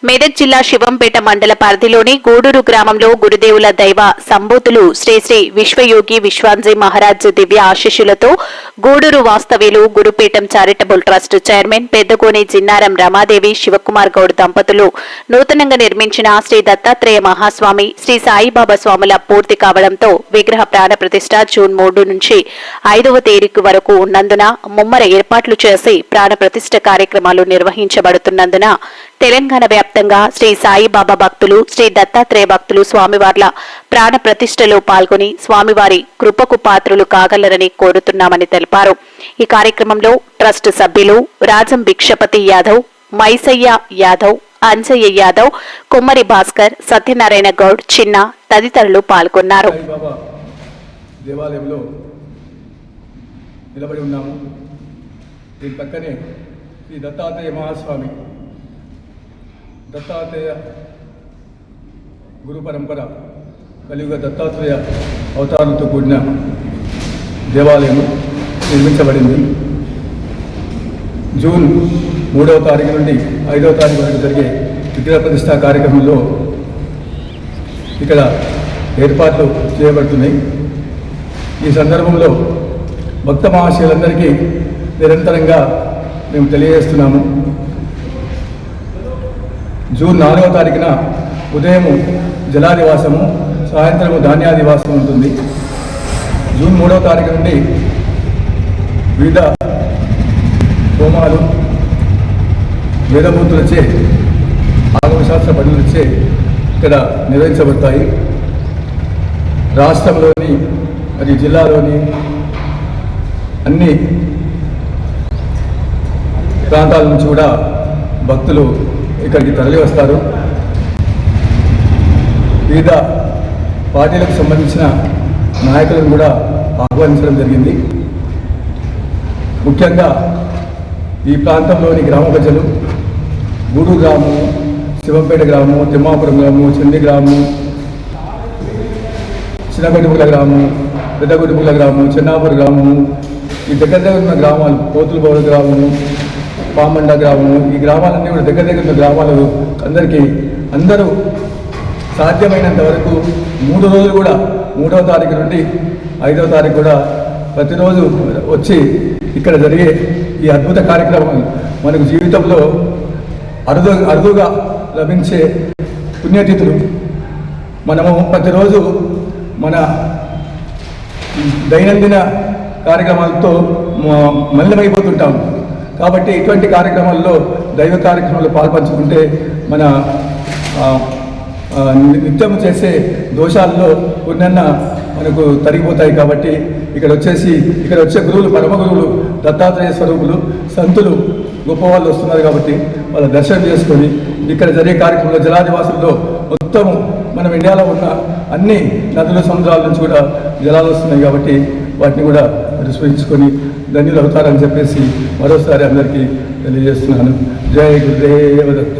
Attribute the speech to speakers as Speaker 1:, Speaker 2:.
Speaker 1: మెదక్ జిల్లా శివంపేట మండల పరిధిలోని గూడూరు గ్రామంలో గురుదేవుల దైవ సంబూతులు శ్రీ శ్రీ విశ్వయోగి విశ్వాంజీ మహారాజ్ దివ్య ఆశీస్సులతో గూడూరు వాస్తవ్యులు Gurupeetham charitable trust chairman Peddagoni Jinnaram Ramadevi Shivakumar Goud దంపతులు నూతనంగా నిర్మించిన శ్రీ దత్తాత్రేయ మహాస్వామి శ్రీ సాయిబాబా స్వాముల పూర్తి కావడంతో విగ్రహ ప్రాణ ప్రతిష్ఠ జూన్ 3 నుంచి 5వ తేదీ వరకు ఉన్నందున ముమ్మర ఏర్పాట్లు చేసి ప్రాణ ప్రతిష్ఠ కార్యక్రమాలు నిర్వహించబడుతున్నందున తెలంగాణ వ్యాప్తంగా శ్రీ సాయిబాబా భక్తులు శ్రీ దత్తాత్రేయ భక్తులు స్వామివార్ల ప్రాణ ప్రతిష్టలో పాల్గొని స్వామివారి కృపకు పాత్రులు కాగలరని కోరుతున్నామని తెలిపారు. ఈ కార్యక్రమంలో ట్రస్ట్ సభ్యులు రాజం భిక్షపతి యాదవ్, మైసయ్య యాదవ్, అంజయ్య యాదవ్, కుమ్మరి భాస్కర్, సత్యనారాయణ గౌడ్, చిన్న తదితరులు పాల్గొన్నారు.
Speaker 2: దత్తాత్రేయ గురు పరంపర కలియుగ దత్తాత్రేయ అవతారంతో కూడిన దేవాలయం నిర్మించబడింది. జూన్ 3వ తారీఖు నుండి 5వ తారీఖు వరకు జరిగే విగ్రహ ప్రతిష్ఠా కార్యక్రమంలో ఇక్కడ ఏర్పాట్లు చేయబడుతున్నాయి. ఈ సందర్భంలో భక్త మహాశయులందరికీ నిరంతరంగా మేము తెలియజేస్తున్నాము. జూన్ 4వ తారీఖున ఉదయం జలాదివాసము, సాయంత్రము ధాన్యాదివాసం ఉంటుంది. జూన్ 3వ తారీఖు నుండి వివిధ హోమాలు వేదమూర్తులచే ఆగమశాస్త్ర పండితులచే ఇక్కడ నిర్వహించబడతాయి. రాష్ట్రంలోని మరియు జిల్లాలోని అన్ని ప్రాంతాల నుంచి కూడా భక్తులు ఇక్కడికి తరలి వస్తారు. వివిధ పార్టీలకు సంబంధించిన నాయకులను కూడా ఆహ్వానించడం జరిగింది. ముఖ్యంగా ఈ ప్రాంతంలోని గ్రామ ప్రజలు గూడూరు గ్రామం, శివంపేట గ్రామం, తిమ్మాపురం గ్రామం, చండి గ్రామం, చిన్నగొడుపుల గ్రామం, పెద్దగొడుపుల గ్రామం, చెన్నాపూర్ గ్రామము, ఈ దగ్గర ఉన్న గ్రామాలు, పోతులబౌడ గ్రామము, పామండ గ్రామము, ఈ గ్రామాలన్నీ కూడా దగ్గర ఉన్న గ్రామాలు అందరూ సాధ్యమైనంత వరకు 3 రోజులు కూడా 3వ తారీఖు నుండి 5వ తారీఖు కూడా ప్రతిరోజు వచ్చి ఇక్కడ జరిగే ఈ అద్భుత కార్యక్రమం మనకు జీవితంలో అరుదుగా లభించే పుణ్యతిథులు. మనము ప్రతిరోజు మన దైనందిన కార్యక్రమాలతో మలినమైపోతుంటాము. కాబట్టి ఇటువంటి కార్యక్రమాల్లో దైవ కార్యక్రమాల్లో పాల్పంచుకుంటే మన నిత్యం చేసే దోషాల్లో కొన్నన్నా మనకు తరిగిపోతాయి. కాబట్టి ఇక్కడ వచ్చే గురువులు, పరమ గురువులు, దత్తాత్రేయ స్వరూపులు, సంతులు, గొప్పవాళ్ళు వస్తున్నారు. కాబట్టి వాళ్ళ దర్శనం చేసుకొని ఇక్కడ జరిగే కార్యక్రమంలో జలాదివాసుల్లో మొత్తము మనం ఇండియాలో ఉన్న అన్ని నదుల సముద్రాల నుంచి కూడా జలాలు వస్తున్నాయి. కాబట్టి వాటిని కూడా విస్మరించుకొని ధన్యులు అవుతారని చెప్పేసి మరోసారి అందరికీ తెలియజేస్తున్నాను. జై గురుదేవ దత్త.